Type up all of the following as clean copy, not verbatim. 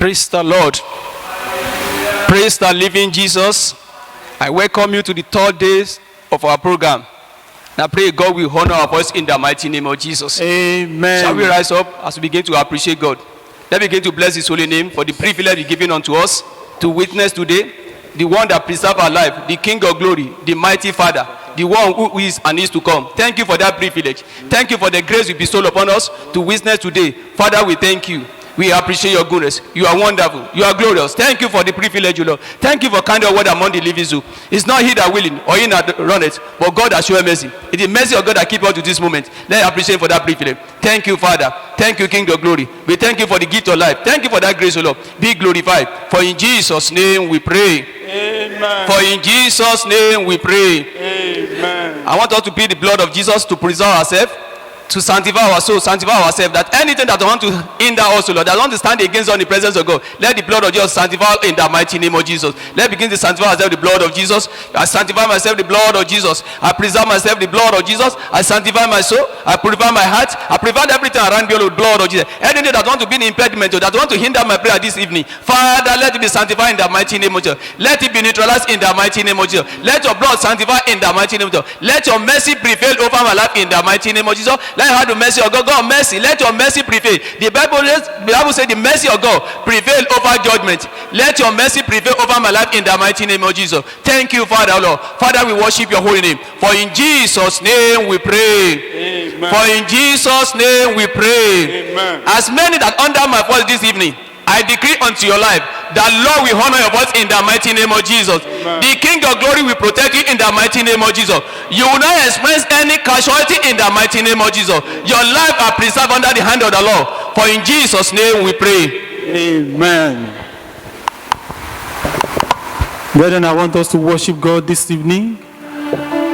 Praise the Lord. Praise the living Jesus. I welcome you to the 3rd days of our program. And I pray God will honor our voice in the mighty name of Jesus. Amen. Shall we rise up as we begin to appreciate God? Let's begin to bless his holy name for the privilege he's given unto us to witness today. The one that preserves our life, the King of glory, the mighty Father, the one who is and is to come. Thank you for that privilege. Thank you for the grace you bestow upon us to witness today. Father, we thank you. We appreciate your goodness. You are wonderful. You are glorious. Thank you for the privilege, you Lord. Thank you for kind of word among the living you. It's not he that willing or he that run it, but God has shown mercy. It is mercy of God that keep us to this moment. Let's appreciate for that privilege. Thank you, Father. Thank you, King of glory. We thank you for the gift of life. Thank you for that grace, O Lord. Be glorified. For in Jesus' name we pray. Amen. For in Jesus' name we pray. Amen. I want us to plead the blood of Jesus to preserve ourselves, to sanctify our soul, sanctify ourselves, that anything that want to hinder us, Lord, that want to stand against us in the presence of God, let the blood of Jesus sanctify in the mighty name of Jesus. Let's begin to sanctify ourselves the blood of Jesus. I sanctify myself the blood of Jesus. I preserve myself the blood of Jesus. I sanctify my soul. I purify my heart. I prevent everything around me with the blood of Jesus. Anything that want to be an impediment or that want to hinder my prayer this evening, Father, let it be sanctified in the mighty name of Jesus. Let it be neutralized in the mighty name of Jesus. Let your blood sanctify in the mighty name of Jesus. Let your mercy prevail over my life in the mighty name of Jesus. Let have the mercy of God. God mercy. Let your mercy prevail. The Bible says the mercy of God prevail over judgment. Let your mercy prevail over my life in the mighty name of Jesus. Thank you, Father, Lord. Father, we worship your holy name. For in Jesus' name we pray. Amen. For in Jesus' name we pray. Amen. As many that under my voice this evening, I decree unto your life that Lord will honor your voice in the mighty name of Jesus. Amen. The King of glory will protect you in the mighty name of Jesus. You will not experience any casualty in the mighty name of Jesus. Your life are preserved under the hand of the Lord. For in Jesus' name we pray. Amen. Brethren, I want us to worship God this evening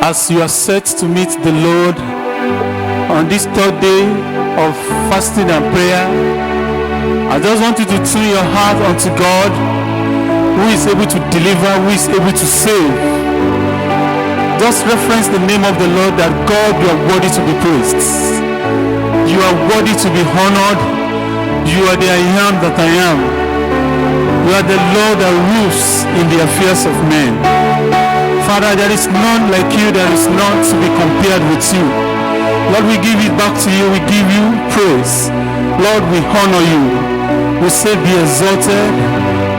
as you are set to meet the Lord on this 3rd day of fasting and prayer. I just want you to tune your heart unto God, who is able to deliver, who is able to save. Just reference the name of the Lord, that God, you are worthy to be praised. You are worthy to be honored. You are the I am that I am. You are the Lord that rules in the affairs of men. Father, there is none like you. There is none to be compared with you. Lord, we give it back to you. We give you praise. Lord, we honor you. We say be exalted.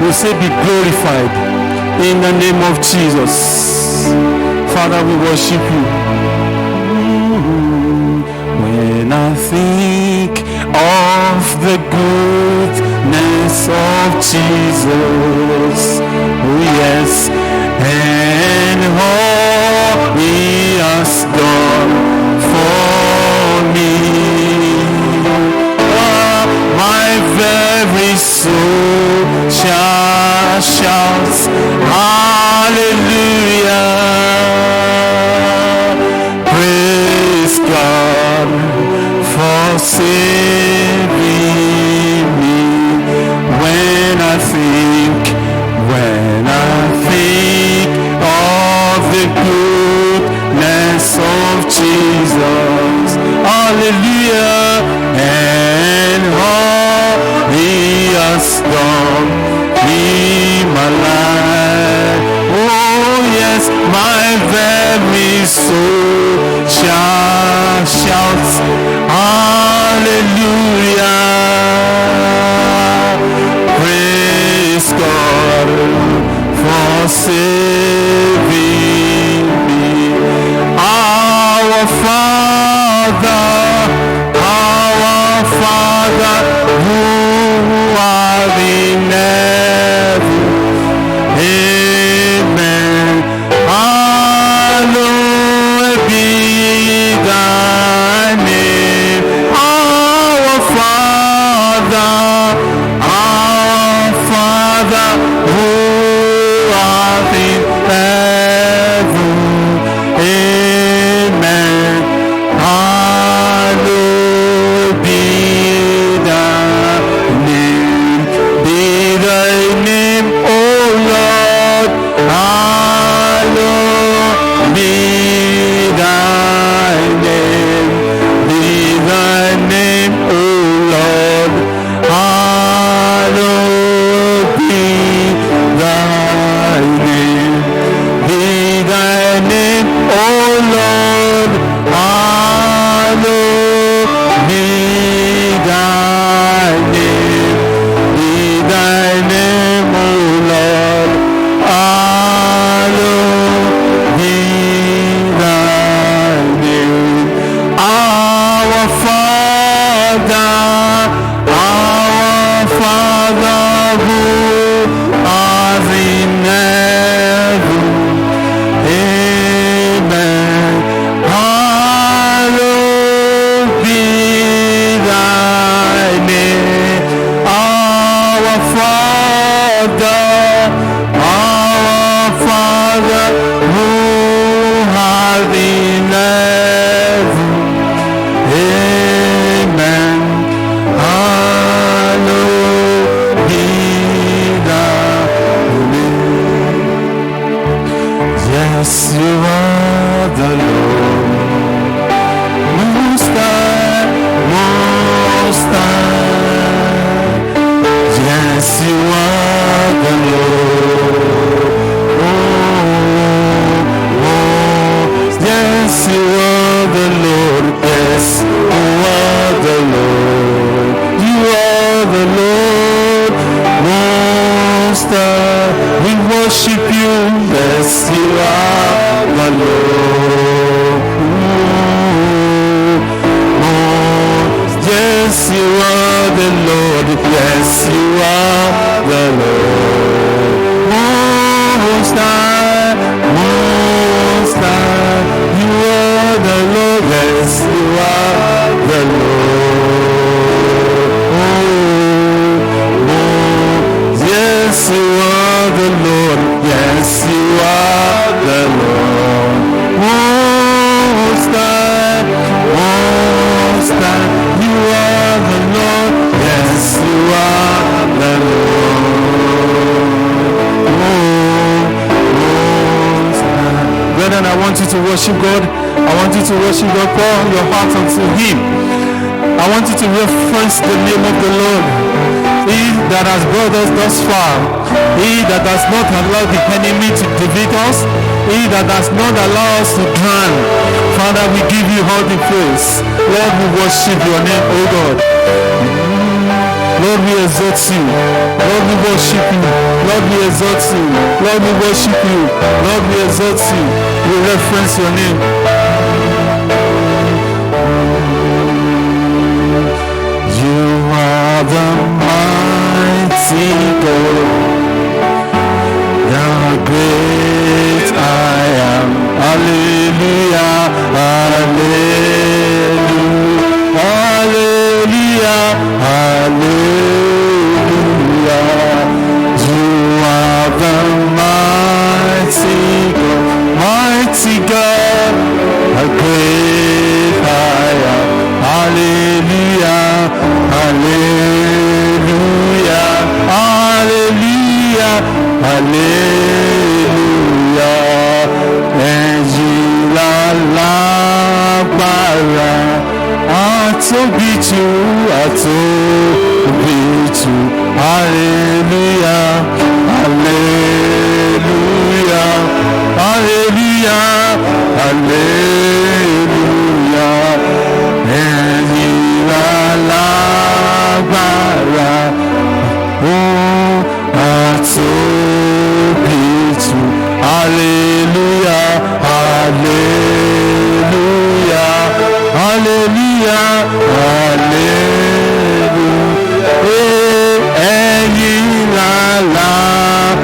We say be glorified. In the name of Jesus. Father, we worship you. When I think of the goodness of Jesus, oh yes, and all he has done for me, my very soul shall shout hallelujah. Praise God for saving me. When I think of the goodness of Jesus, hallelujah, and all he has done in my life. Oh yes, my very soul shall shout hallelujah. Praise God for saving me. Our Father, who art in heaven, amen. Hallowed be who art in heaven. Amen. Hallowed be thy name. Our Father, who art in heaven. Amen. Hallowed be thy name. Yes, you are the Lord. Most High, Most High. Yes, you are the Lord. Yes, you are the Lord. Yes, you are the Lord. You are the Lord. Most High. We worship you. Yes, you are the Lord. Yes, you are the Lord. Yes, you are the Lord. Most High, Most High. You are the Lord. Yes, you are the Lord. Yes, you are the Lord. Yes, you are the Lord. Most High, Most High. You are the Lord. Yes, you are the Lord. Most High. Brethren, I want you to worship God. I want you to worship God. Pour your heart unto Him. I want you to reference the name of the Lord. He that has brought us thus far. He that has not allowed the enemy to defeat us. He that has not allowed us to drown. Father, we give you all the praise. Lord, we worship your name, O God. Lord, we exalt you. Lord, we worship you. Lord, we exalt you. Lord, we worship you. Lord, we exalt you. We reference your name. You are the mighty God, the great I am. Hallelujah, hallelujah, hallelujah, hallelujah. You are the mighty God, the great I am. Hallelujah, hallelujah, hallelujah, hallelujah. Ẹ̀yin lálágbára, àtóbi jù, àtóbi jù. Hallelujah, hallelujah, hallelujah, hallelujah. Ẹ̀yin lálágbára, àtóbi jù. Hallelujah, hallelujah, hallelujah, hallelujah. Ẹ̀yin lálágbára,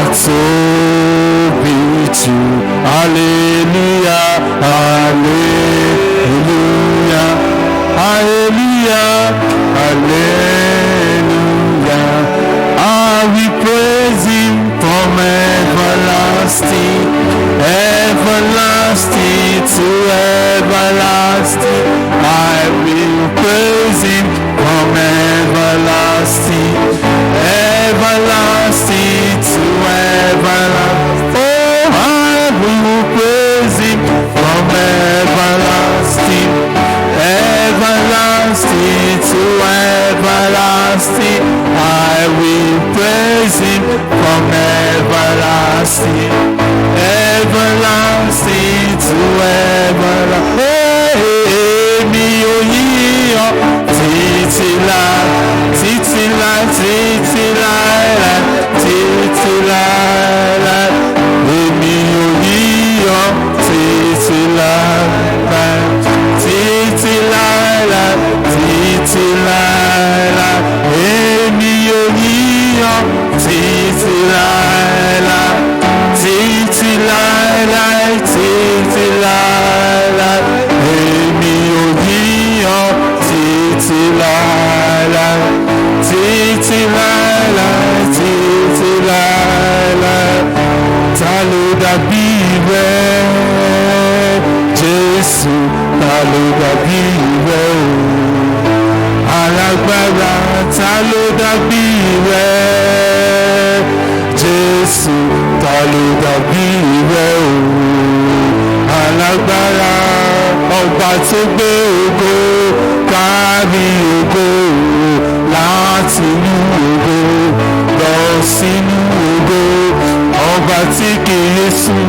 àtóbi jù. Hallelujah, hallelujah, hallelujah, hallelujah. I will praise him from everlasting, everlasting to everlasting. I will praise him from everlasting, everlasting to everlasting. Oh, I will praise him from everlasting, everlasting to everlasting. I will praise him from everlasting, everlasting to everlasting. Mi ò yí ọ títí láé, títí láé, títí láé, títí láé. Mi ò yí ọ títí láé, títí láé, títí láé. láéláé, títí láéláé, títí láéláé. Ta ló dàbí rẹ̀? Jésù, ta ló dàbí rẹ̀ o? Alágbára, ta ló dàbí rẹ̀? Jésù, ta ló dàbí rẹ̀ o? Alágbára, ọba tó gbé ògo kárí ògo, láti inú ògo lọ sínú ògo, ọba tí kìí sùn,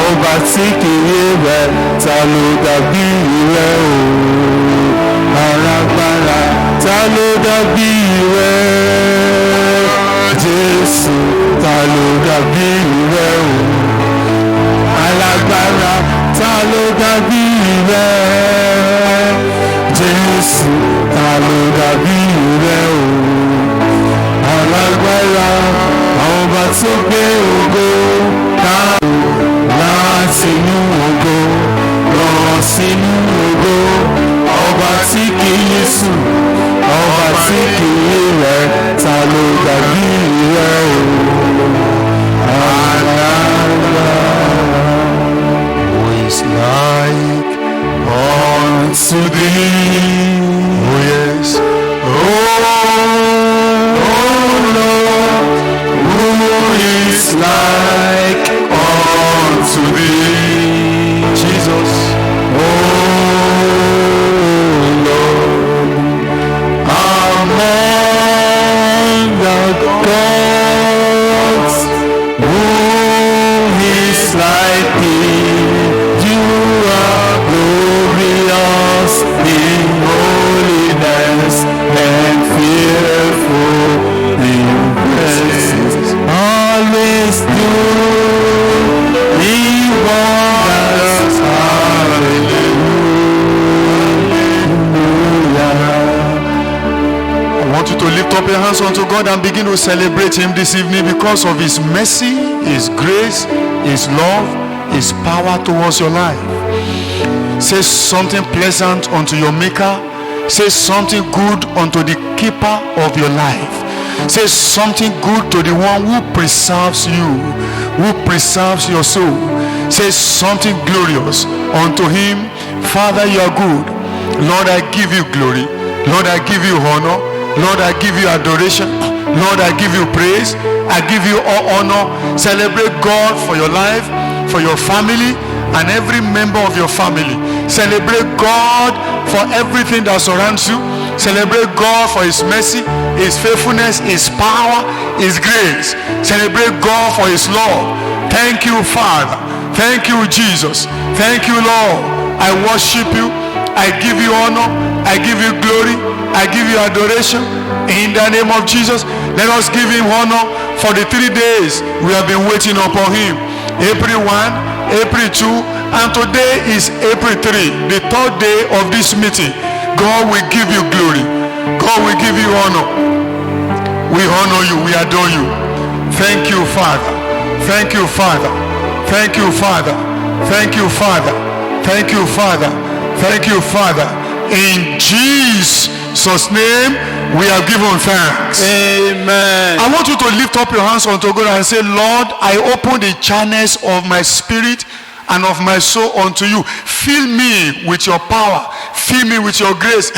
ọba tí kìí rẹ̀, ta ló dàbí rẹ̀ o? Alágbára, ta ló dàbí rẹ̀? Jésù, ta ló dàbí rẹ̀ o? Alágbára, ta ló dàbí rẹ̀? Jésù, ta ló dàbí rẹ̀ o? Alágbára, ọba tó gbé ògo ká láti inú ògo lọ sínú ògo, ọba tí kìí sùn, ọba tí kìí rẹ̀, ta ló dàbí rẹ̀ o? Alágbára. Who is like unto thee? Oh yes. Oh Lord, who is like unto thee? Jesus. Oh Lord, among the gods, who is like thee? You are glorious in holiness and fearful in praises. Always do me wonders. Hallelujah. I want you to lift up your hands unto God and begin to celebrate Him this evening because of His mercy, His grace, His love, His power towards your life. Say something pleasant unto your Maker. Say something good unto the keeper of your life. Say something good to the one who preserves you, who preserves your soul. Say something glorious unto Him. Father, you are good. Lord, I give you glory. Lord, I give you honor. Lord, I give you adoration. Lord, I give you praise. I give you all honor. Celebrate God for your life, for your family, and every member of your family. Celebrate God for everything that surrounds you. Celebrate God for His mercy, His faithfulness, His power, His grace. Celebrate God for His love. Thank you, Father. Thank you, Jesus. Thank you, Lord. I worship you. I give you honor. I give you glory. I give you adoration. In the name of Jesus, let us give Him honor for the 3 days we have been waiting upon Him. April 1, April 2, and today is April 3, the 3rd day of this meeting. God will give you glory. God will give you honor. We honor you. We adore you. Thank you, Father. Thank you, Father. Thank you, Father. Thank you, Father. Thank you, Father. Thank you, Father. In Jesus' name, we have given thanks. Amen. I want you to lift up your hands unto God and say, Lord, I open the channels of my spirit and of my soul unto you. Fill me with your power. Fill me with your grace.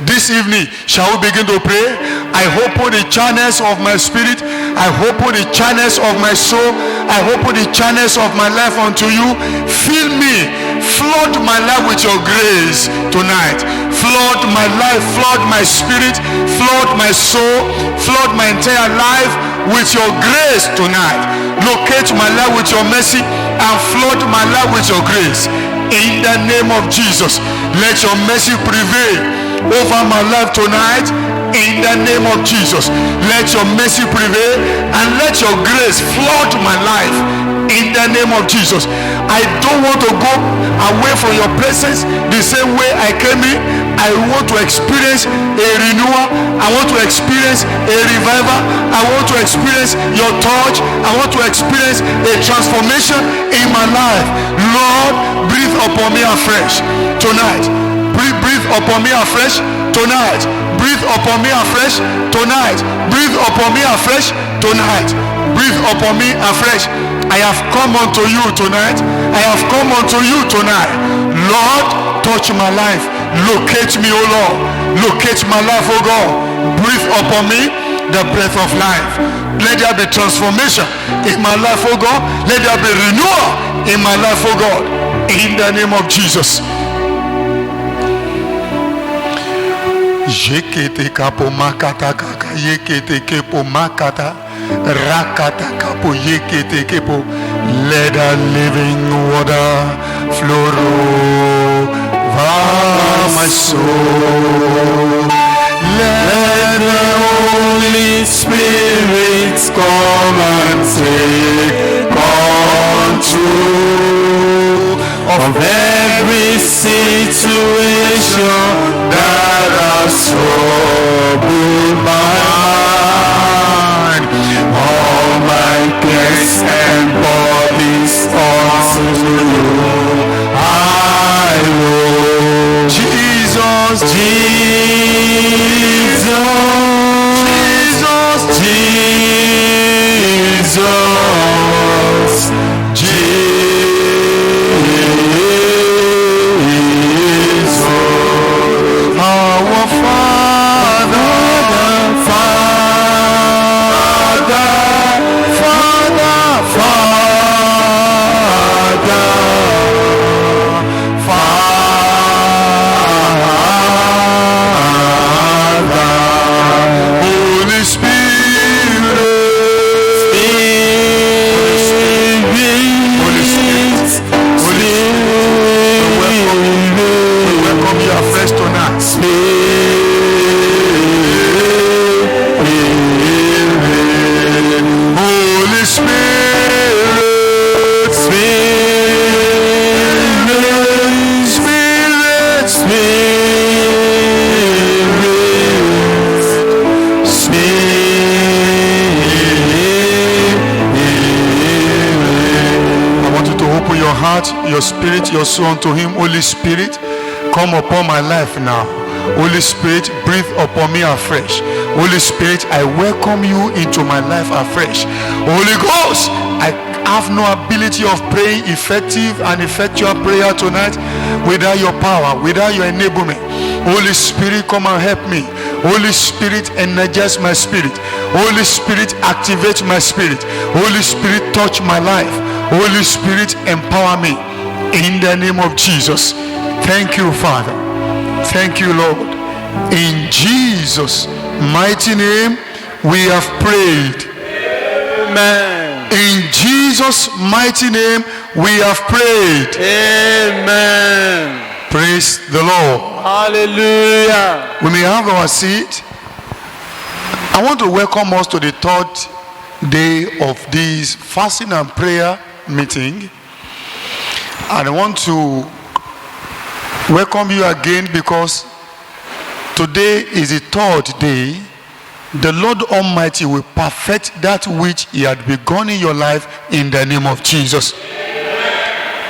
This evening, shall we begin to pray? I open the channels of my spirit. I open the channels of my soul. I open the channels of my life unto you. Fill me. Flood my life with your grace tonight. Flood my life. Flood my spirit. Flood my soul. Flood my entire life with your grace tonight. Locate my life with your mercy and flood my life with your grace. In the name of Jesus, let your mercy prevail over my life tonight. In the name of Jesus, let your mercy prevail and let your grace flood my life. In the name of Jesus, I don't want to go away from your presence the same way I came in. I want to experience a renewal. I want to experience a revival. I want to experience your touch. I want to experience a transformation in my life. Lord, breathe upon me afresh tonight. Breathe upon me afresh. tonight. Breathe upon me afresh tonight. Breathe upon me afresh tonight. Breathe upon me afresh. I have come unto you tonight. I have come unto you tonight. Lord, touch my life. Locate me, O Lord. Locate my life, O God. Breathe upon me the breath of life. Let there be transformation in my life, O God. Let there be renewal in my life, O God. In the name of Jesus. Yekete kapo makata kaka yekete kepo makata rakata kapo yekete kepo. Let the living water flow over my soul. Let the Holy Spirit come and take control of every situation that has troubled my mind. All my cares and bodies unto you I will. Jesus, Jesus, Jesus, Jesus, our Father, Father, Father, Father, Father, Holy Spirit, Holy Spirit, Holy Spirit, we welcome you afresh tonight. Holy Spirit, Spirit, Spirit, I want you to open your heart, your spirit, your soul unto him. Holy Spirit, come upon my life now. Holy Spirit, breathe upon me afresh. Holy Spirit, I welcome you into my life afresh. Holy Ghost, I have no ability of praying effective and effectual prayer tonight without your power, without your enablement. Holy Spirit, come and help me. Holy Spirit, energize my spirit. Holy Spirit, activate my spirit. Holy Spirit, touch my life. Holy Spirit, empower me. In the name of Jesus. Thank you, Father. Thank you, Lord. In Jesus' mighty name, we have prayed. Amen. In Jesus' mighty name, we have prayed. Amen. Praise the Lord. Hallelujah. We may have our seat. I want to welcome us to the third day of this fasting and prayer meeting. And I want to welcome you again because today is the third day. The Lord Almighty will perfect that which He had begun in your life in the name of Jesus.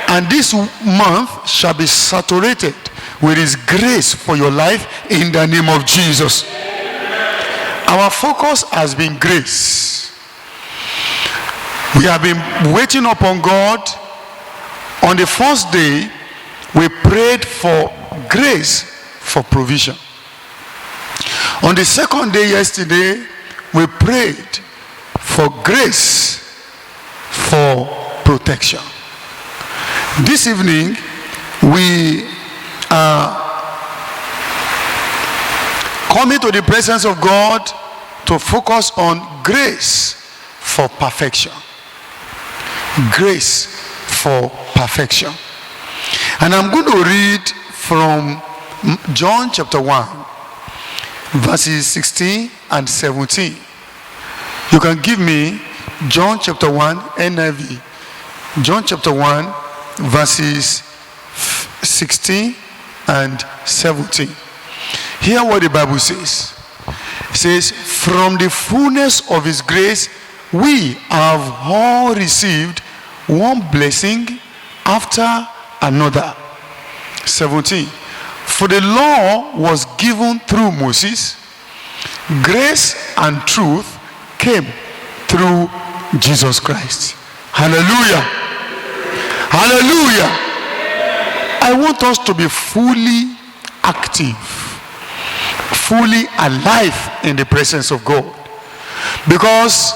And this month shall be saturated with His grace for your life in the name of Jesus. Our focus has been grace. We have been waiting upon God. On the first day, we prayed for grace for provision. On the second day yesterday, we prayed for grace for protection. This evening, we are coming to the presence of God to focus on grace for perfection. Grace for perfection. And I'm going to read from John chapter 1, verses 16 and 17. You can give me John chapter 1, NIV. John chapter 1, verses 16 and 17. Hear what the Bible says. It says, from the fullness of His grace, we have all received one blessing after another. 17. For the law was given given through Moses, grace and truth came through Jesus Christ. Hallelujah. Hallelujah. I want us to be fully active, fully alive in the presence of God. Because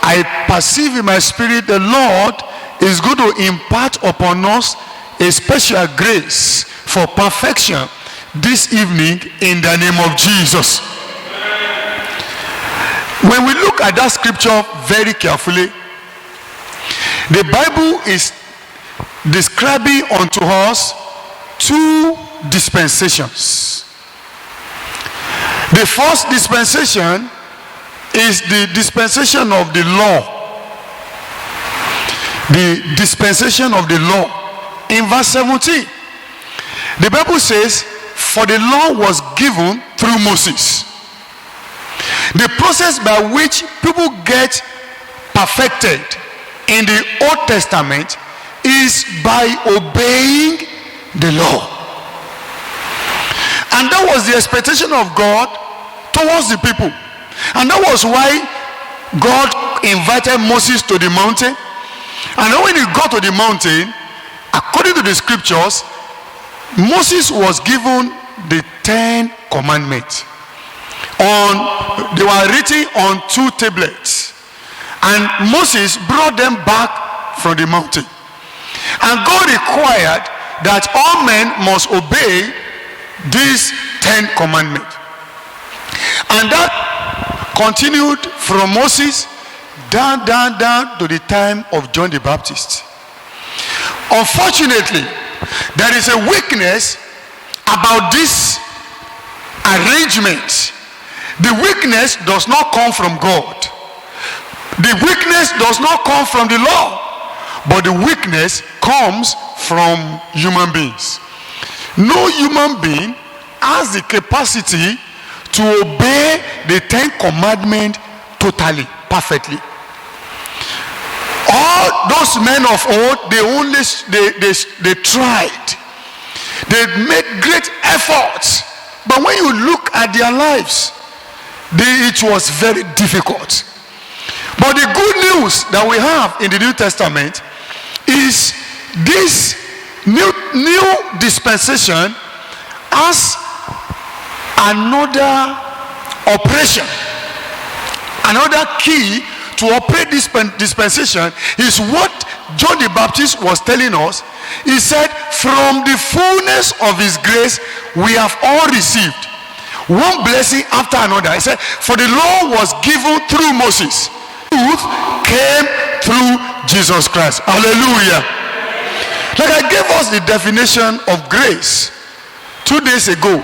I perceive in my spirit the Lord is going to impart upon us a special grace for perfection this evening in the name of Jesus. When we look at that scripture very carefully, the Bible is describing unto us two dispensations. The first dispensation is the dispensation of the law. The dispensation of the law. In verse 17, the Bible says, for the law was given through Moses. The process by which people get perfected in the Old Testament is by obeying the law. And that was the expectation of God towards the people. And that was why God invited Moses to the mountain. And when he got to the mountain, according to the scriptures, Moses was given the 10 commandments. They were written on 2 tablets. And Moses brought them back from the mountain. And God required that all men must obey these 10 commandments. And that continued from Moses down to the time of John the Baptist. Unfortunately, there is a weakness about this arrangement. The weakness does not come from God. The weakness does not come from the law, but the weakness comes from human beings. No human being has the capacity to obey the 10 commandments totally, perfectly. All those men of old, they tried. They made great efforts. But when you look at their lives, it was very difficult. But the good news that we have in the New Testament is this new dispensation has another operation. Another key to operate this dispensation is what John the Baptist was telling us. He said, from the fullness of his grace we have all received one blessing after another. He said, for the law was given through Moses, truth came through Jesus Christ. Hallelujah. Like I gave us the definition of grace 2 days ago.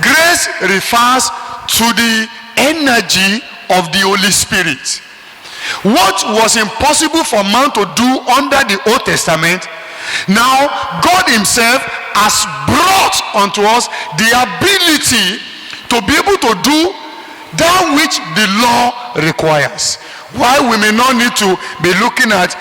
Grace refers to the energy of the Holy Spirit. What was impossible for man to do under the Old Testament, now God himself has brought unto us the ability to be able to do that which the law requires. Why we may not need to be looking at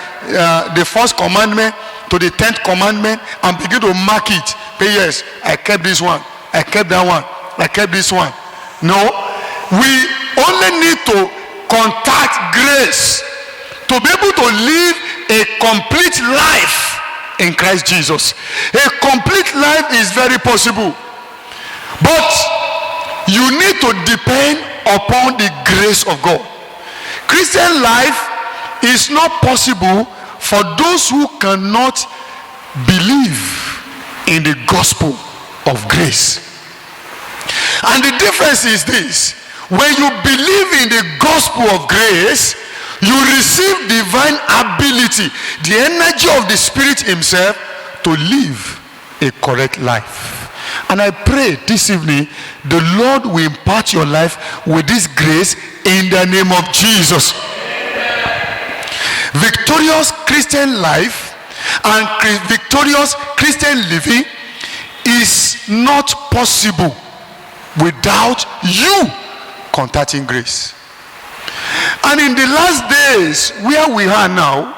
the first commandment to the 10th commandment and begin to mark it. But yes, I kept this one, I kept that one, I kept this one. No, we only need to contact grace to be able to live a complete life in Christ Jesus. A complete life is very possible, but you need to depend upon the grace of God. Christian life is not possible for those who cannot believe in the gospel of grace. And the difference is this: when you believe in the gospel of grace, you receive divine ability, the energy of the Spirit himself, to live a correct life. And I pray this evening the Lord will impart your life with this grace in the name of Jesus. Victorious Christian life and victorious Christian living is not possible without you contacting grace. And in the last days where we are now,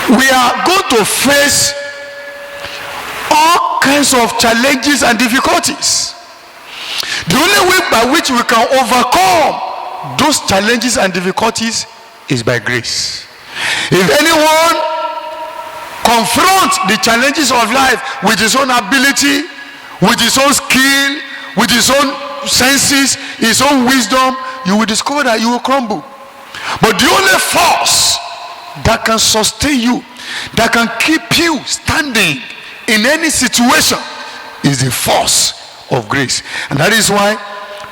we are going to face all kinds of challenges and difficulties. The only way by which we can overcome those challenges and difficulties is by grace. If anyone confronts the challenges of life with his own ability, with his own skill, with his own senses, his own wisdom, you will discover that you will crumble. But the only force that can sustain you, that can keep you standing in any situation, is the force of grace. And that is why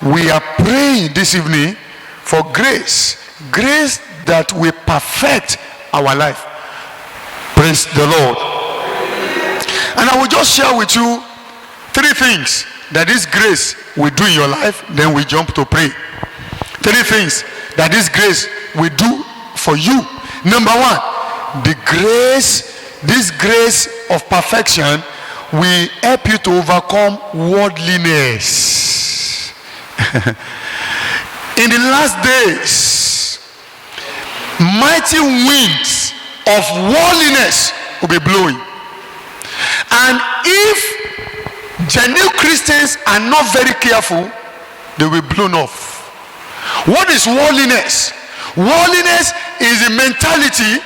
we are praying this evening for grace. Grace that will perfect our life. Praise the Lord. And I will just share with you 3 things that this grace will do in your life. Then we jump to pray. 3 things that this grace will do for you. Number 1, this grace of perfection will help you to overcome worldliness. In the last days, mighty winds of worldliness will be blowing. And if genuine Christians are not very careful, they will be blown off. What is worldliness? Worldliness is a mentality,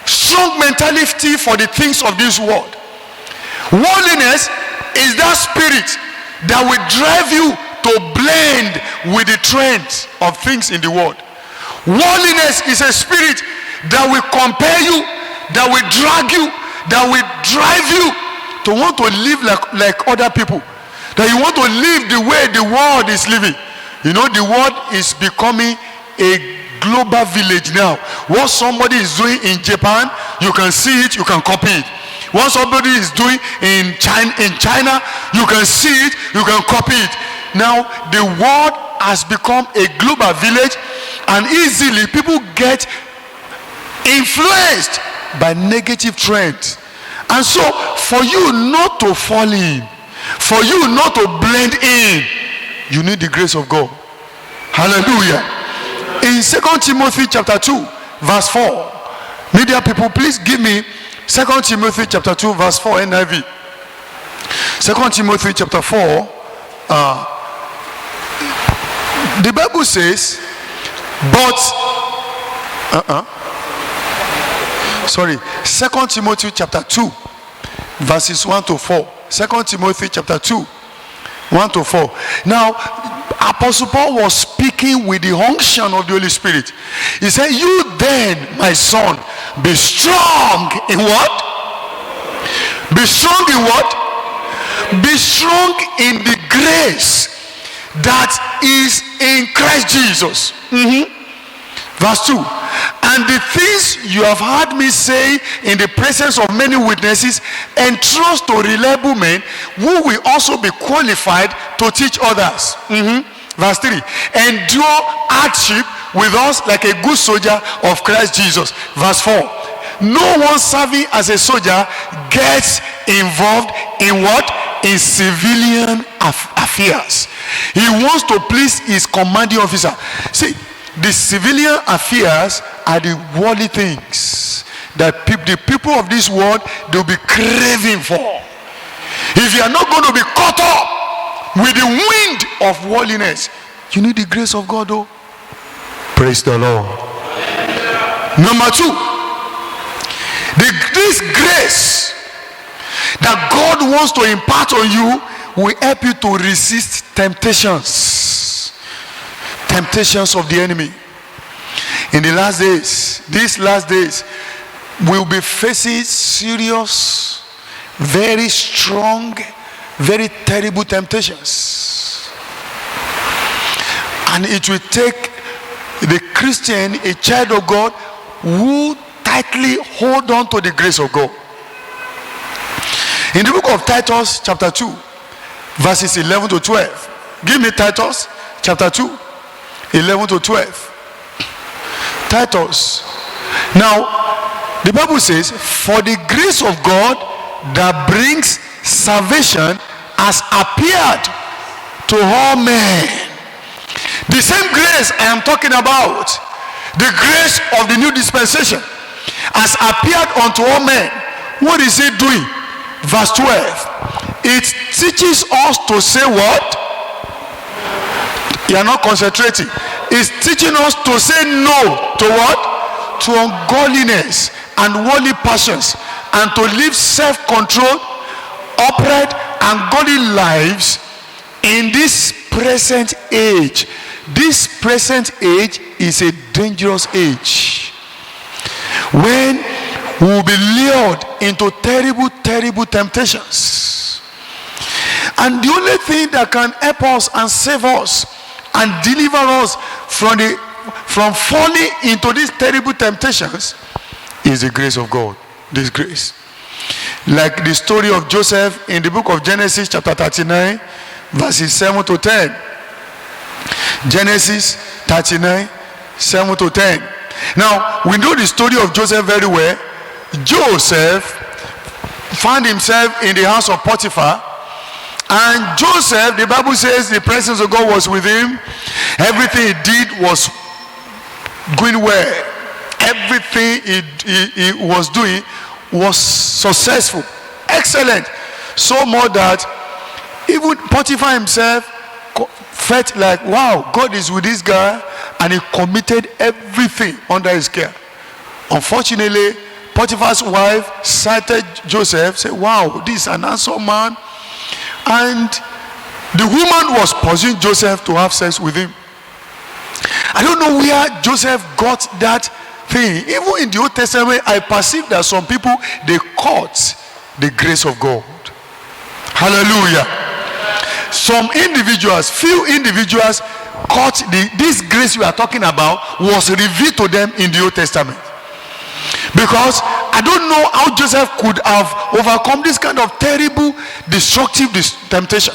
strong mentality for the things of this world. Worldliness is that spirit that will drive you to blend with the trends of things in the world. Worldliness is a spirit that will compare you, that will drag you, that will drive you to want to live like other people, that you want to live the way the world is living. You know, the world is becoming a global village now. What somebody is doing in Japan, you can see it, you can copy it. What somebody is doing in China, you can see it, you can copy it. Now the world has become a global village, and easily people get influenced by negative trends. And so for you not to fall in, for you not to blend in, you need the grace of God. Hallelujah. In 2 Timothy chapter 2 verse 4, media people, please give me 2 Timothy chapter 2 verse 4 NIV. 2 Timothy chapter 4, the Bible says, but 2 Timothy chapter 2 verses 1 to 4. 2 Timothy chapter 2 1 to 4. Now Apostle Paul was speaking with the unction of the Holy Spirit. He said, you then, my son, be strong in what? Be strong in what? Be strong in the grace that is in Christ Jesus. Verse 2. And the things you have heard me say in the presence of many witnesses, entrust to reliable men who will also be qualified to teach others. Verse 3. Endure hardship with us like a good soldier of Christ Jesus. Verse 4. No one serving as a soldier gets involved in what? In civilian affairs. He wants to please his commanding officer. See, the civilian affairs are the worldly things that the people of this world, they'll be craving for. If you are not going to be caught up with the wind of worldliness, you need the grace of God, though. Praise the Lord. Number 2, this grace that God wants to impart on you will help you to resist temptations of the enemy. In the last days, these last days, we'll be facing serious, very strong, very terrible temptations. And it will take the Christian, a child of God, who tightly hold on to the grace of God. In the book of Titus chapter 2 verses 11 to 12. Give me Titus chapter 2 11 to 12. Titus. Now the Bible says, for the grace of God that brings salvation has appeared to all men. The same grace I am talking about, the grace of the new dispensation, has appeared unto all men. What is it doing? Verse 12. It teaches us to say what? You are not concentrating. It's teaching us to say no to what? To ungodliness and worldly passions, and to live self-controlled, upright, and godly lives in this present age. This present age is a dangerous age, when we will be lured into terrible, terrible temptations. And the only thing that can help us and save us and deliver us from falling into these terrible temptations is the grace of God. This grace. Like the story of Joseph in the book of Genesis chapter 39 verses 7 to 10. Genesis 39 7 to 10. Now we know the story of Joseph very well. Joseph found himself in the house of Potiphar, and Joseph, the Bible says, the presence of God was with him. Everything he did was going well. Everything he was doing was successful, excellent, so more that even Potiphar himself felt like, wow, God is with this guy, and he committed everything under his care. Unfortunately, Potiphar's wife cited Joseph, said, wow, this is an handsome man, and the woman was pursuing Joseph to have sex with him. I don't know where Joseph got that thing. Even in the Old Testament, I perceive that some people, they caught the grace of God. Hallelujah. Some individuals, few individuals caught this grace we are talking about was revealed to them in the Old Testament. Because I don't know how Joseph could have overcome this kind of terrible, destructive temptation.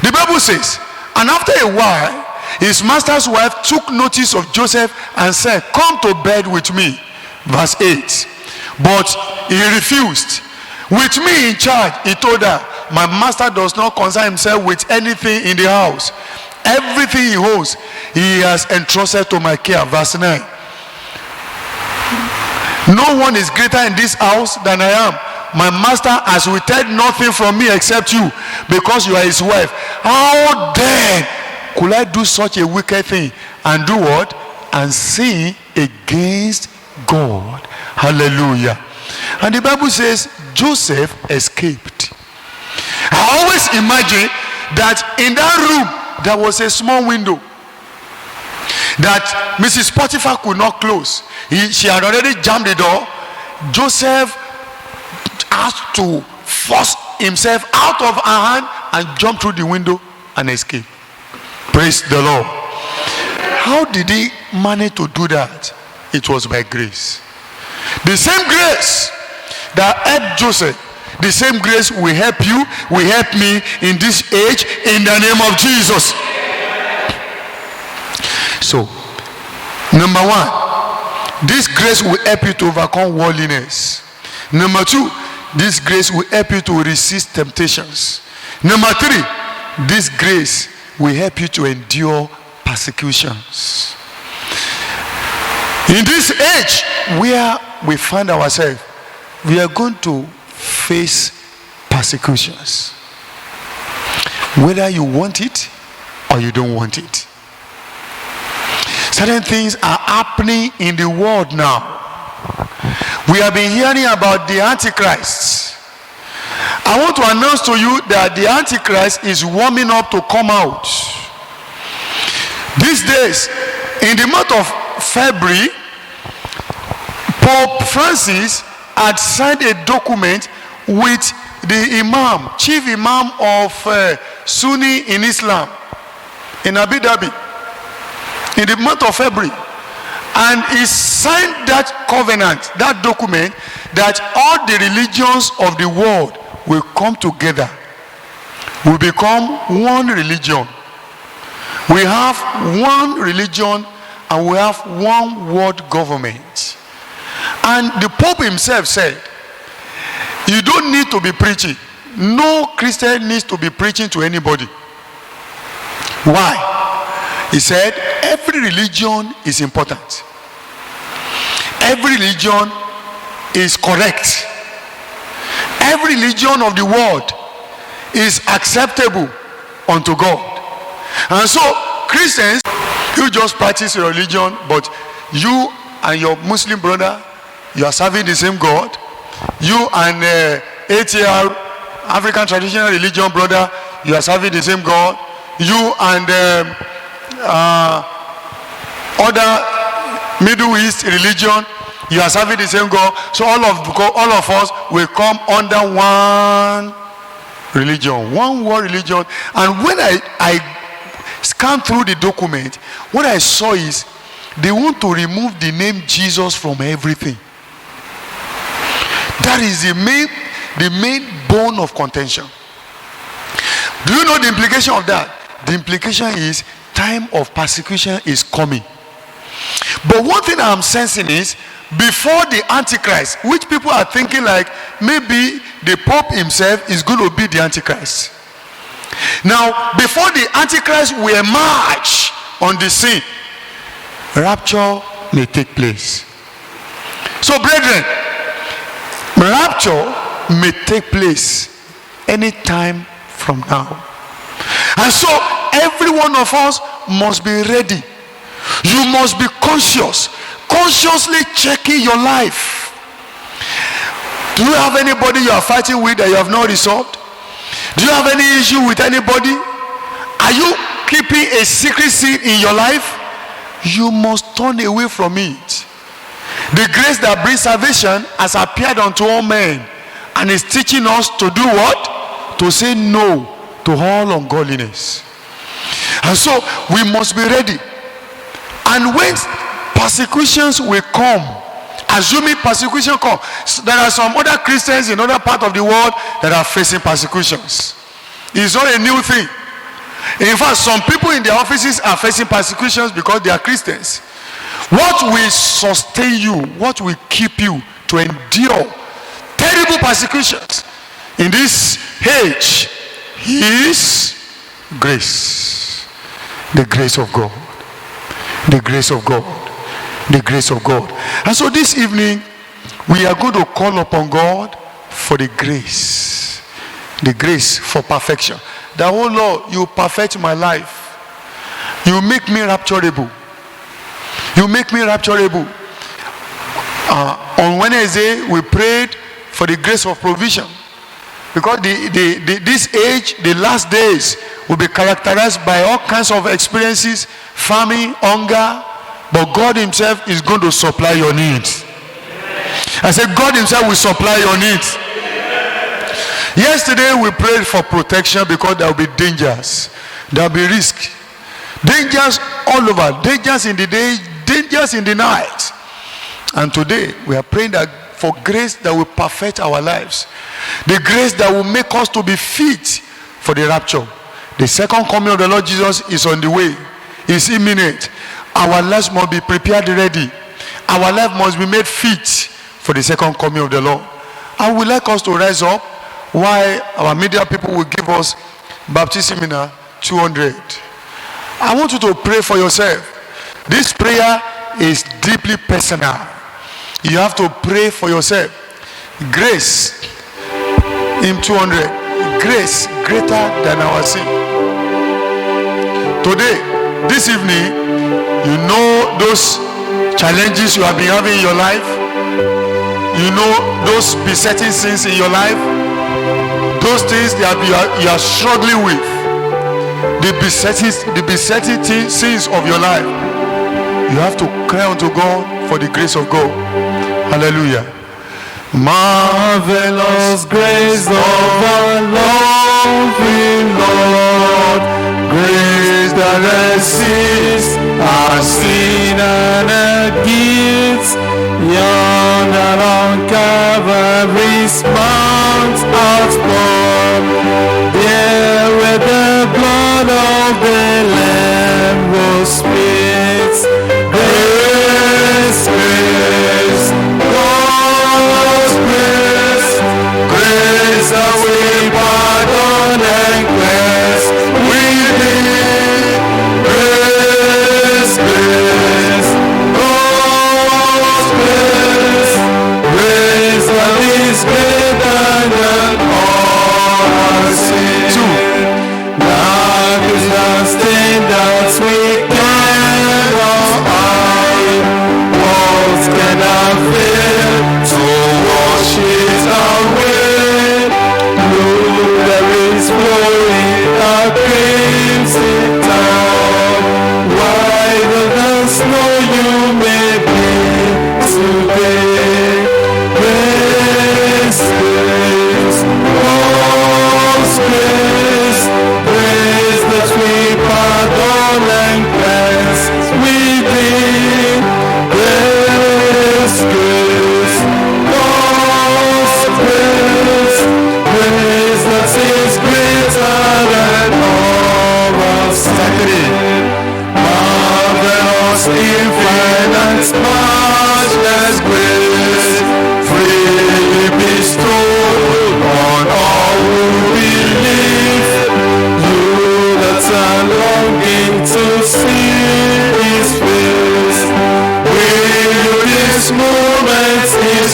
The Bible says, and after a while, his master's wife took notice of Joseph and said, come to bed with me. Verse 8. But he refused. With me in charge, he told her, my master does not concern himself with anything in the house. Everything he holds, he has entrusted to my care. Verse 9. No one is greater in this house than I am. My master has withheld nothing from me except you, because you are his wife. How then could I do such a wicked thing and do what? And sin against God. Hallelujah. And the Bible says Joseph escaped. I always imagine that in that room there was a small window that Mrs. Potiphar could not close. She had already jammed the door. Joseph had to force himself out of her hand and jump through the window and escape. Praise the Lord. How did he manage to do that? It was by grace. The same grace that helped Joseph, the same grace will help you, will help me in this age, in the name of Jesus. So, number one, this grace will help you to overcome worldliness. Number two, this grace will help you to resist temptations. Number three, this grace will help you to endure persecutions. In this age where we find ourselves, we are going to face persecutions, whether you want it or you don't want it. Certain things are happening in the world now. We have been hearing about the Antichrist. I want to announce to you that the Antichrist is warming up to come out. These days, in the month of February, Pope Francis had signed a document with the Imam, chief Imam of Sunni in Islam, in Abu Dhabi, in the month of February. And he signed that covenant, that document, that all the religions of the world will come together, will become one religion. We have one religion and we have one world government. And the Pope himself said, you don't need to be preaching. No Christian needs to be preaching to anybody. Why? He said, every religion is important. Every religion is correct. Every religion of the world is acceptable unto God. And so Christians, you just practice your religion, but you and your Muslim brother, you are serving the same God. You and ATR, African Traditional Religion brother, you are serving the same God. You and other Middle East religion, you are serving the same God. So all of us will come under one religion, one world religion. And when I scanned through the document, what I saw is they want to remove the name Jesus from everything. That is the main bone of contention. Do you know the implication of that? The implication is time of persecution is coming. But one thing I'm sensing is, before the Antichrist, which people are thinking like maybe the Pope himself is going to be the Antichrist. Now, before the Antichrist will emerge on the scene, rapture may take place. So, brethren, rapture may take place anytime from now. And so, every one of us must be ready. You must be consciously checking your life. Do you have anybody you are fighting with that you have not resolved? Do you have any issue with anybody? Are you keeping a secret sin in your life? You must turn away from it. The grace that brings salvation has appeared unto all men, and is teaching us to do what? To say no to all ungodliness. And so we must be ready. And when persecutions will come, assuming persecution come, there are some other Christians in other parts of the world that are facing persecutions. It's not a new thing. In fact, some people in their offices are facing persecutions because they are Christians. What will sustain you, what will keep you to endure terrible persecutions in this age is grace. The grace of God. The grace of God. The grace of God. And so this evening, we are going to call upon God for the grace. The grace for perfection. That, oh Lord, you perfect my life. You make me rapturable. You make me rapturable. On Wednesday, we prayed for the grace of provision. Because this age, the last days, will be characterized by all kinds of experiences, famine, hunger, but God himself is going to supply your needs. I said God himself will supply your needs. Yesterday we prayed for protection because there will be dangers. There will be risk. Dangers all over. Dangers in the day, dangers in the night. And today we are praying that for grace that will perfect our lives. The grace that will make us to be fit for the rapture. The second coming of the Lord Jesus is on the way. It's imminent. Our lives must be prepared ready. Our life must be made fit for the second coming of the Lord. I would like us to rise up while our media people will give us baptism in 200. I want you to pray for yourself. This prayer is deeply personal. You have to pray for yourself. Grace in 200. Grace greater than our sin. Today, this evening, you know those challenges you have been having in your life. You know those besetting sins in your life. Those things that you are struggling with. The besetting sins of your life. You have to cry unto God for the grace of God. Hallelujah. Marvelous grace of our loving Lord, grace that resists our sin and our gifts, yonder on Calvary's mount outpoured, there where the blood of the Lamb was spilled. Grace, grace, God's grace, grace that we pardon and cleanse. We need grace, grace, God's grace, grace that is greater than all our sins.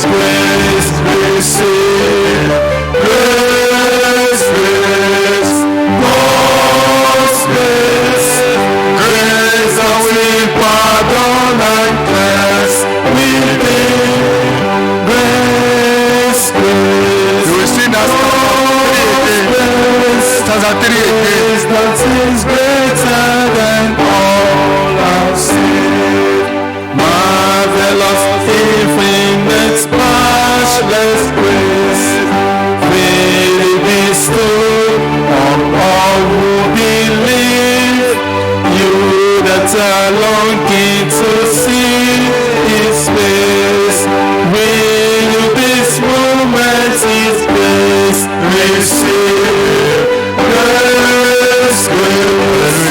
grace, receive grace, grace, God's grace, grace that will pardon and cleanse within. Grace, grace. You will sing that stanza 3 again. Grace that is greater than all our sin. Marvelous, infinite, matchless grace, freely bestowed on all who believe. You that are longing to see His face, will this moment His grace receive? Grace, grace,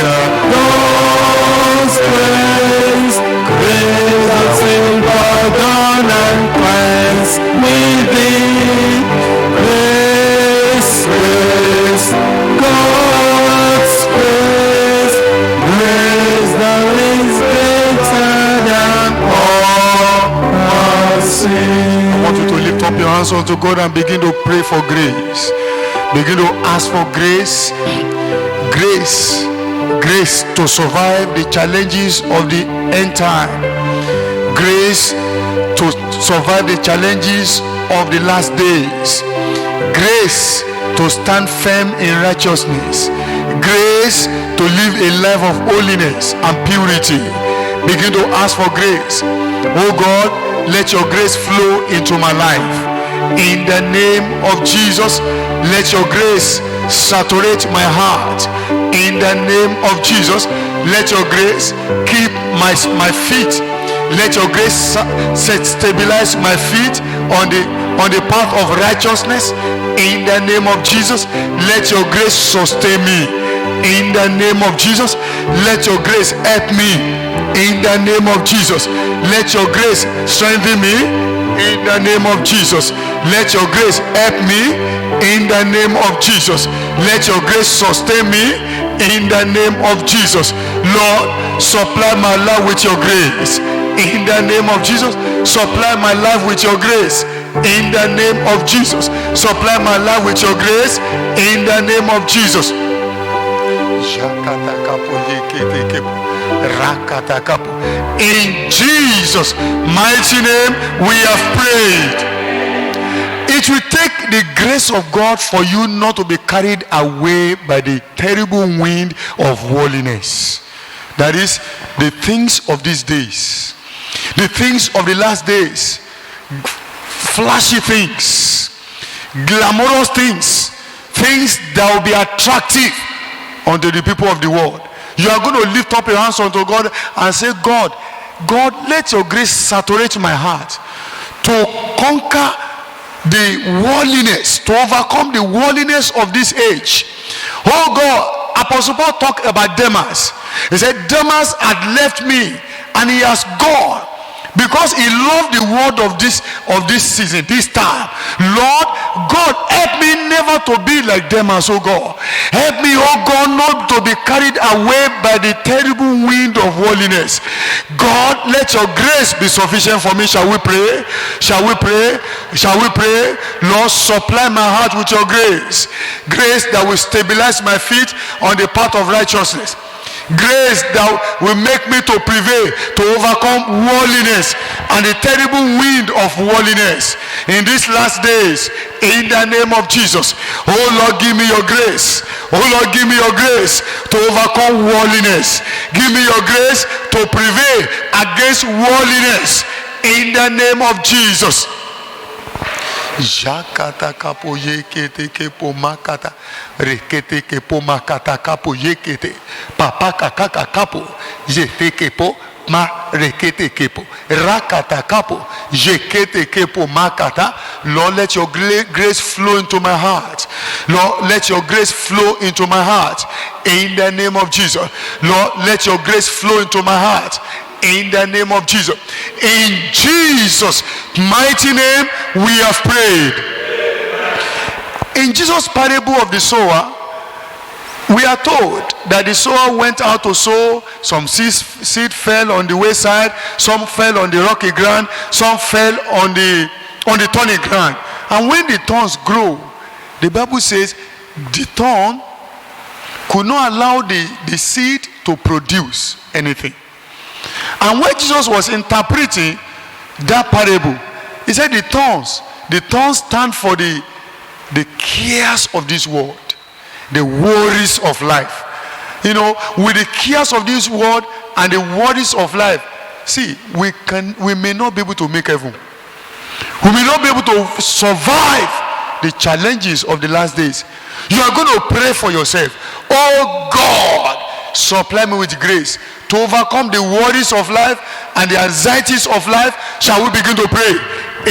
God's grace, grace that will pardon and cleanse within. Grace, grace, God's grace, grace that is greater than all our sin. I want you to lift up your hands unto God and begin to pray for grace. Begin to ask for grace. Grace, grace to survive the challenges of the end time. Grace to survive the challenges of the last days. Grace to stand firm in righteousness. Grace to live a life of holiness and purity. Begin to ask for grace. Oh God, let your grace flow into my life. In the name of Jesus, let your grace saturate my heart. In the name of Jesus, let your grace keep my feet. Let your grace stabilize my feet on the path of righteousness. In the name of Jesus, let your grace sustain me. In the name of Jesus, let your grace help me. In the name of Jesus, let your grace strengthen me. In the name of Jesus, let your grace help me. In the name of Jesus, let your grace sustain me. In the name of Jesus, Lord, supply my life with your grace. In the name of Jesus, supply my life with your grace. In the name of Jesus, supply my life with your grace. In the name of Jesus. In Jesus' mighty name we have prayed. It will take the grace of God for you not to be carried away by the terrible wind of worldliness. That is, the things of these days, the things of the last days, flashy things, glamorous things, things that will be attractive unto the people of the world. You are going to lift up your hands unto God and say, God, let your grace saturate my heart to conquer the worldliness, to overcome the worldliness of this age. Oh God, Apostle Paul talked about Demas. He said, Demas had left me and he has gone because he loved the word of this season, this time. Lord God, help me never to be like Demas, oh God. Help me, oh God, not to be carried away by the terrible wind of worldliness. God, let your grace be sufficient for me. Shall we pray? Shall we pray? Shall we pray? Lord, supply my heart with your grace. Grace that will stabilize my feet on the path of righteousness. Grace that will make me to prevail, to overcome worldliness and the terrible wind of worldliness in these last days. In the name of Jesus. Oh Lord, give me your grace. Oh Lord, give me your grace to overcome worldliness. Give me your grace to prevail against worldliness. In the name of Jesus. Jakata kapo yekete kepo makata rekete kepo makata kapo yekete papa kakaka kapo yete kepo ma rekete kepo rakata kapo yekete kepo makata. Lord, let your grace flow into my heart. Lord, let your grace flow into my heart. In the name of Jesus. Lord, let your grace flow into my heart. In the name of Jesus. In Jesus' mighty name we have prayed. In Jesus' parable of the sower, we are told that the sower went out to sow. Some seed fell on the wayside, some fell on the rocky ground, some fell on the on the thorny ground. And when the thorns grow, the Bible says the thorn could not allow the seed to produce anything. And when Jesus was interpreting that parable, he said the thorns stand for the cares of this world, the worries of life. You know, with the cares of this world and the worries of life, see, we may not be able to make heaven. We may not be able to survive the challenges of the last days. You are going to pray for yourself. Oh God, supply me with grace to overcome the worries of life and the anxieties of life. Shall we begin to pray?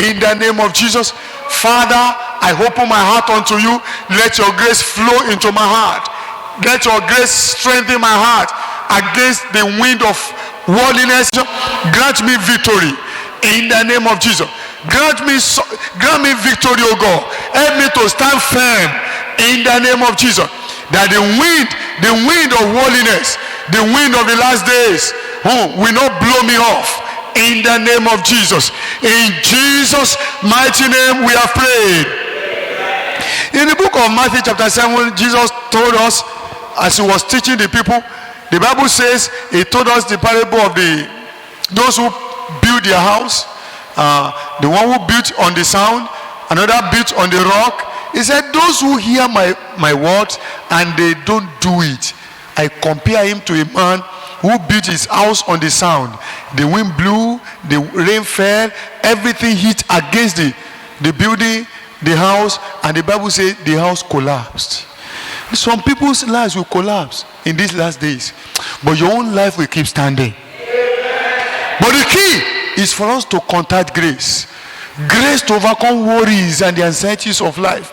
In the name of Jesus. Father, I open my heart unto you. Let your grace flow into my heart. Let your grace strengthen my heart against the wind of worldliness. Grant me victory in the name of Jesus. Grant me victory, O God. Help me to stand firm in the name of Jesus. That the wind of worldliness, the wind of the last days, will not blow me off in the name of Jesus. In Jesus' mighty name we have prayed. In the book of Matthew chapter 7, Jesus told us, as he was teaching the people, the Bible says, he told us the parable of those who build their house, the one who built on the sand, another built on the rock. He said, those who hear my words and they don't do it, I compare him to a man who built his house on the sand. The wind blew, the rain fell, everything hit against the building, the house, and the Bible says the house collapsed. Some people's lives will collapse in these last days, but your own life will keep standing. But the key is for us to contact grace. Grace to overcome worries and the anxieties of life.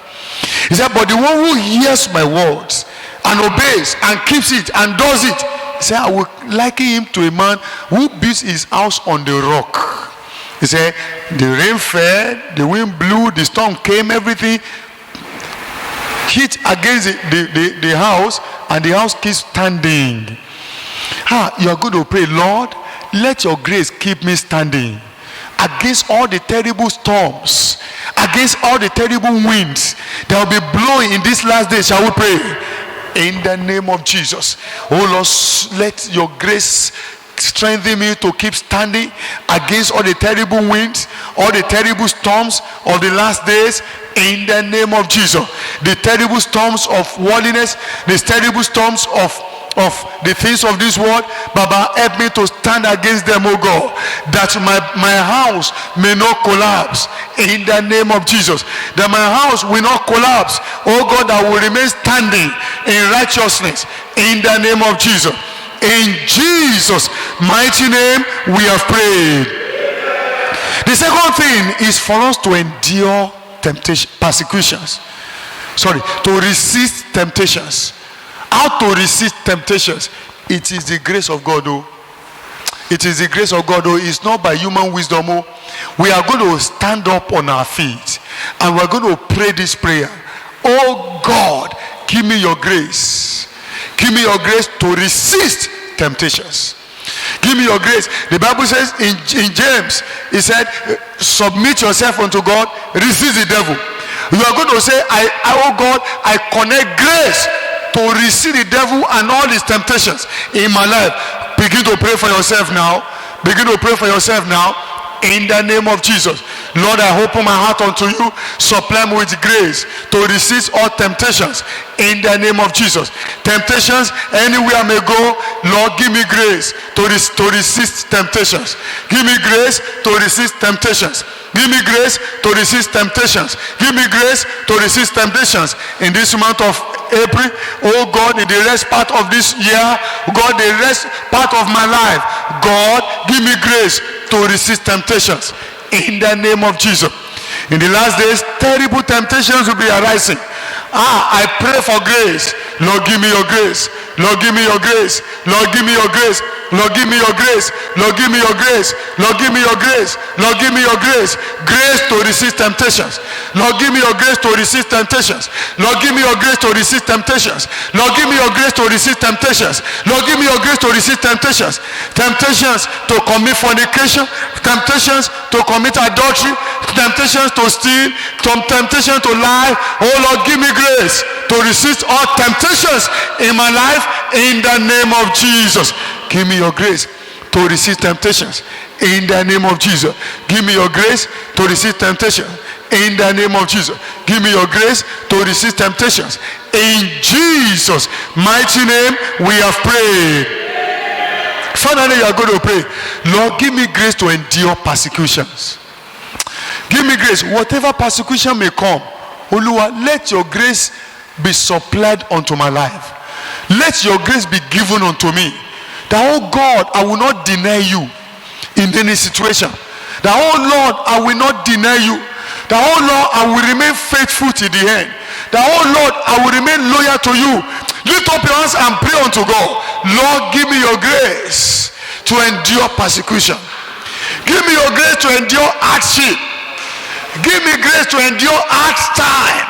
He said, but the one who hears my words and obeys and keeps it and does it, he said, I will liken him to a man who builds his house on the rock. He said, the rain fell, the wind blew, the storm came, everything hit against the house, and the house keeps standing. You are going to pray, Lord, let your grace keep me standing against all the terrible storms, against all the terrible winds that will be blowing in this last day. Shall we pray? In the name of Jesus. Oh Lord, let your grace strengthen me to keep standing against all the terrible winds, all the terrible storms of the last days. In the name of Jesus. The terrible storms of worldliness, the terrible storms of the things of this world, Baba, help me to stand against them, oh God, that my house may not collapse in the name of Jesus. That my house will not collapse, oh God, that will remain standing in righteousness in the name of Jesus. In Jesus' mighty name we have prayed. The second thing is for us to endure temptation, persecutions. To resist temptations. How to resist temptations? It is the grace of God, oh. It is the grace of God, oh. It's not by human wisdom, oh. We are going to stand up on our feet and we're going to pray this prayer. Oh God, give me your grace. Give me your grace to resist temptations. Give me your grace. The Bible says in James, it said, submit yourself unto God, resist the devil. You are going to say, oh God, I connect grace to resist the devil and all his temptations in my life. Begin to pray for yourself now. Begin to pray for yourself now. In the name of Jesus. Lord, I open my heart unto you. Supply me with grace to resist all temptations. In the name of Jesus. Temptations, anywhere I may go, Lord, give me grace to resist temptations. Give me grace to resist temptations. Give me grace to resist temptations. Give me grace to resist temptations. In this month of April, oh God, in the rest part of this year, God, the rest part of my life, God, give me grace to resist temptations. In the name of Jesus. In the last days, terrible temptations will be arising. I pray for grace. Lord, give me your grace. Lord, give me your grace. Lord, give me your grace. Lord, give me your grace. Lord, give me your grace. Lord, give me your grace. Lord, give me your grace. Grace to resist temptations. Lord, give me your grace to resist temptations. Lord, give me your grace to resist temptations. Lord, give me your grace to resist temptations. Lord, give me your grace to resist temptations. Temptations to commit fornication. Temptations to commit adultery. temptations to steal, from temptation to lie. Oh Lord, give me grace to resist all temptations in my life in the name of Jesus. Give me your grace to resist temptations in the name of Jesus. Give me your grace to resist temptation in the name of Jesus. Give me your grace to resist temptations. In Jesus' mighty name we have prayed. Finally, you are going to pray, Lord, give me grace to endure persecutions. Give me grace. Whatever persecution may come, Oluwa, let your grace be supplied unto my life. Let your grace be given unto me. That, oh God, I will not deny you in any situation. That, oh Lord, I will not deny you. That, oh Lord, I will remain faithful to the end. That, oh Lord, I will remain loyal to you. Lift up your hands and pray unto God. Lord, give me your grace to endure persecution. Give me your grace to endure hardship. Give me grace to endure hard time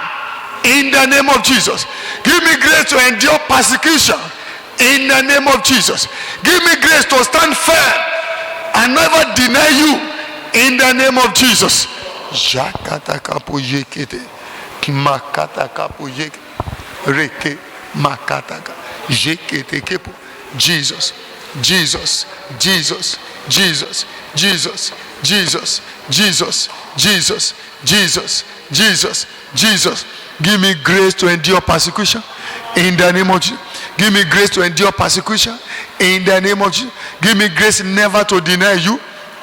in the name of Jesus. Give me grace to endure persecution in the name of Jesus. Give me grace to stand firm and never deny you in the name of Jesus. Jakata kapo yekete, makata kapo yek, reke makata ka, yekete kepo. Jesus, Jesus, Jesus, Jesus, Jesus, Jesus, Jesus, Jesus, Jesus, Jesus, Jesus. Give me grace to endure persecution in the name of Jesus. Give me grace to endure persecution in the name of Jesus. Give me grace never to deny you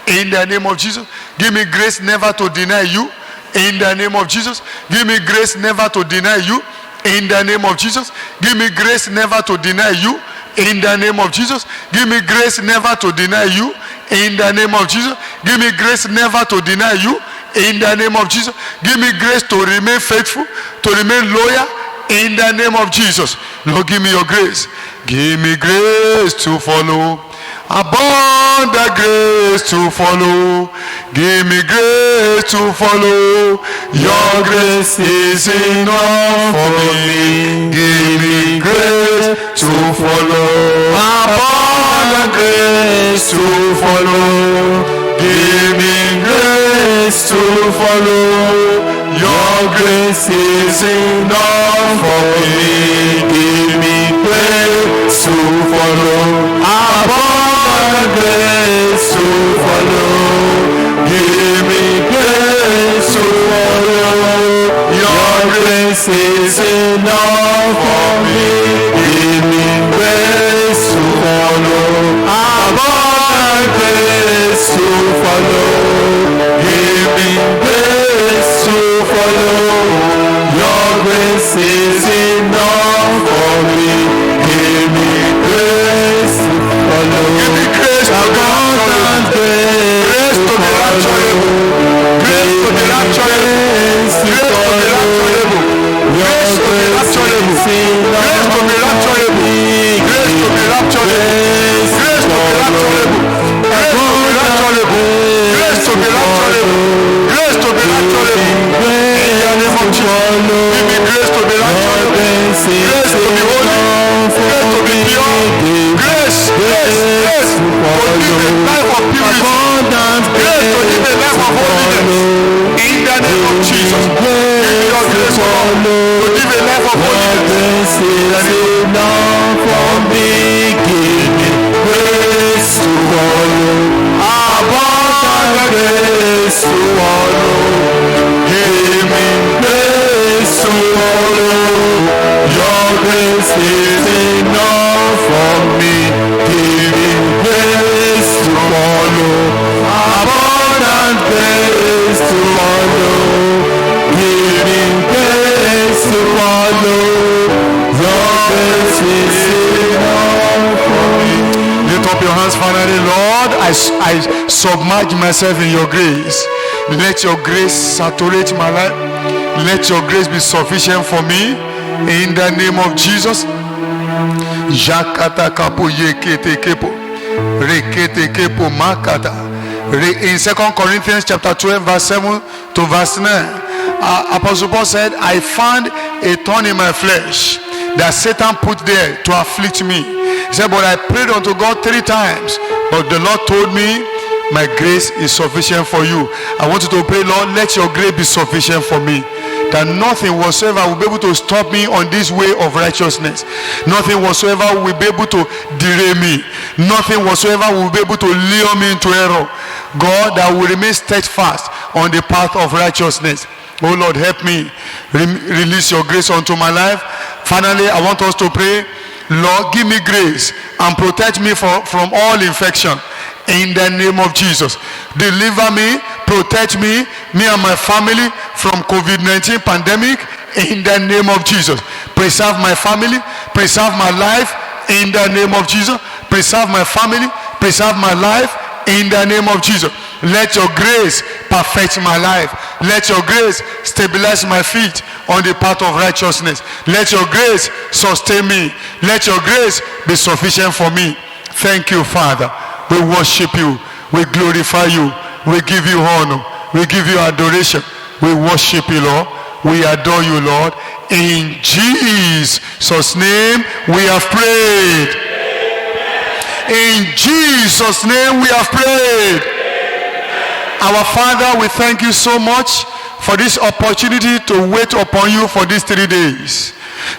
in the name of Jesus. Give me grace never to deny you in the name of Jesus. Give me grace never to deny you in the name of Jesus. Give me grace never to deny you in the name of Jesus. Give me grace never to deny you in the name of Jesus. Give me grace never to deny you in the name of Jesus. Give me grace to remain faithful, to remain loyal in the name of Jesus. Lord, give me your grace. Give me grace to follow. Abundant grace to follow. Give me grace to follow. Your grace is enough for me. Give me grace to follow. Abundant grace to follow. Give me grace to follow. Your grace is enough for me. Give me grace to follow. Abundant grace to follow. Give me grace to follow. Your grace is enough for me. Give me grace to follow. Abundant grace to follow. Give me grace to follow. Your grace is enough for me. Give me grace to follow. Give me grace to abundant grace to be rapturable. Grace to be rapturable. Grace to be rapturable. Grace to be rapturable. Grace to be rapturable. Grace to be rapturable. Grace to be rapturable. Grace to be rapturable. Grace to be rapturable. In the name of Jesus. Give me grace to be rapturable. Grace to be holy. Grace to be pure. Grace to live a life of purity. Grace to live a life of holiness. In the name of Jesus. Give me your grace, Lord, to live a life of holiness. In the name of me. Give me grace to follow. Abundant grace to follow. Give me grace to follow. Your grace is enough for me. Give me grace to follow. Abundant grace to follow. Give me grace to follow. Your grace is enough for me. Lift up your hands, finally, Lord. I submerge myself in your grace. Let your grace saturate my life. Let your grace be sufficient for me. In the name of Jesus. Jakata kapo yekete kepo. Rekete kepo makata. In 2 Corinthians chapter 12 verse 7 to verse 9. Apostle Paul said, I found a thorn in my flesh that Satan put there to afflict me. He said, but I prayed unto God 3 times. But the Lord told me, my grace is sufficient for you. I want you to pray, Lord, let your grace be sufficient for me. That nothing whatsoever will be able to stop me on this way of righteousness. Nothing whatsoever will be able to derail me. Nothing whatsoever will be able to lure me into error. God, that will remain steadfast on the path of righteousness. Oh Lord, help me. Release your grace unto my life. Finally, I want us to pray, Lord, give me grace and protect me from all infection. In the name of Jesus. Deliver me, protect me and my family from COVID-19 pandemic. In the name of Jesus. Preserve my family, preserve my life. In the name of Jesus. Preserve my family, preserve my life. In the name of Jesus. Let your grace perfect my life. Let your grace stabilize my feet on the path of righteousness. Let your grace sustain me. Let your grace be sufficient for me. Thank you, Father. We worship you. We glorify you. We give you honor. We give you adoration. We worship you, Lord. We adore you, Lord. In Jesus' name we have prayed. In Jesus' name we have prayed. Our Father, we thank you so much for this opportunity to wait upon you for these 3 days.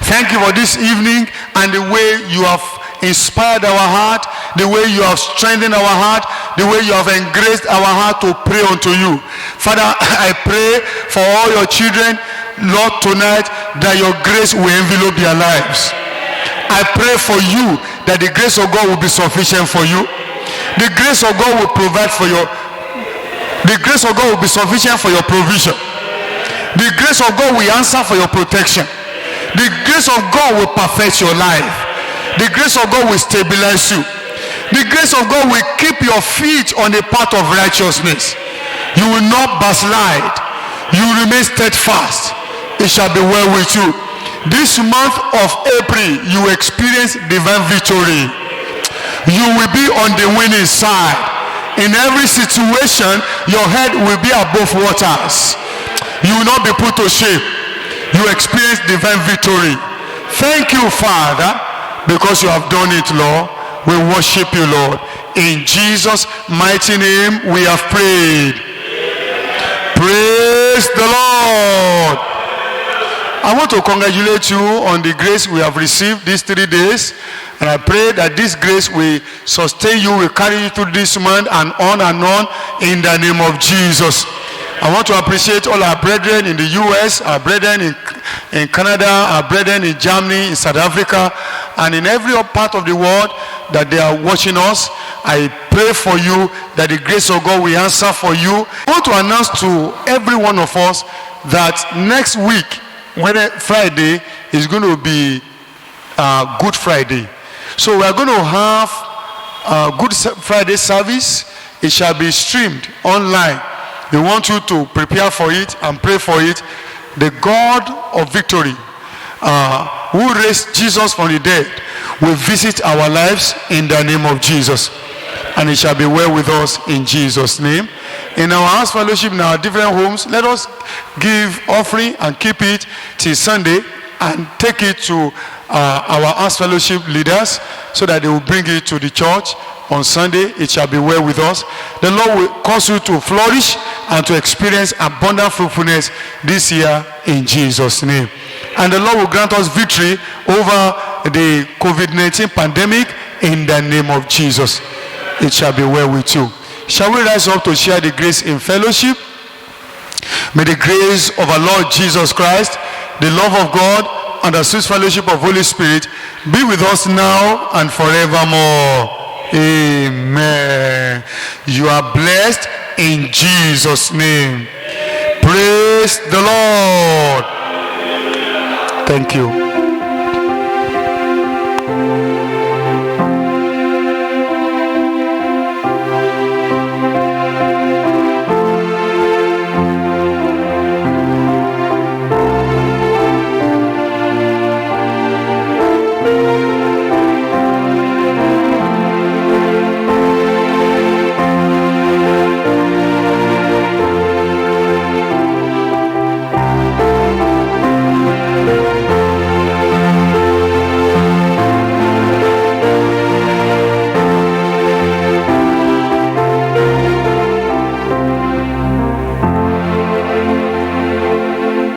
Thank you for this evening and the way you have inspired our heart, the way you have strengthened our heart, the way you have engraced our heart to pray unto you. Father, I pray for all your children, Lord, tonight, that your grace will envelop their lives. I pray for you that the grace of God will be sufficient for you. The grace of God will provide for your, the grace of God will be sufficient for your provision. The grace of God will answer for your protection. The grace of God will perfect your life. The grace of God will stabilize you. The grace of God will keep your feet on the path of righteousness. You will not backslide. You will remain steadfast. It shall be well with you. This month of April, you will experience divine victory. You will be on the winning side. In every situation, your head will be above waters. You will not be put to shame. You experience divine victory. Thank you, Father, because you have done it, Lord. We worship you, Lord. In Jesus' mighty name we have prayed. Praise the Lord. I want to congratulate you on the grace we have received these 3 days. And I pray that this grace will sustain you, will carry you through this month and on in the name of Jesus. I want to appreciate all our brethren in the US, our brethren in Canada, our brethren in Germany, in South Africa, and in every part of the world that they are watching us. I pray for you that the grace of God will answer for you. I want to announce to every one of us that next week, Friday, is going to be Good Friday. So we are going to have a Good Friday service. It shall be streamed online. We want you to prepare for it and pray for it. The God of victory, who raised Jesus from the dead, will visit our lives in the name of Jesus. And it shall be well with us in Jesus' name. In our house fellowship, in our different homes, let us give offering and keep it till Sunday and take it to our house fellowship leaders so that they will bring it to the church on Sunday. It shall be well with us. The Lord will cause you to flourish and to experience abundant fruitfulness this year in Jesus' name. And the Lord will grant us victory over the COVID-19 pandemic in the name of Jesus. It shall be well with you. Shall we rise up to share the grace in fellowship? May the grace of our Lord Jesus Christ, the love of God, and the sweet fellowship of Holy Spirit be with us now and forevermore. Amen. You are blessed in Jesus' name. Praise the Lord. Thank you.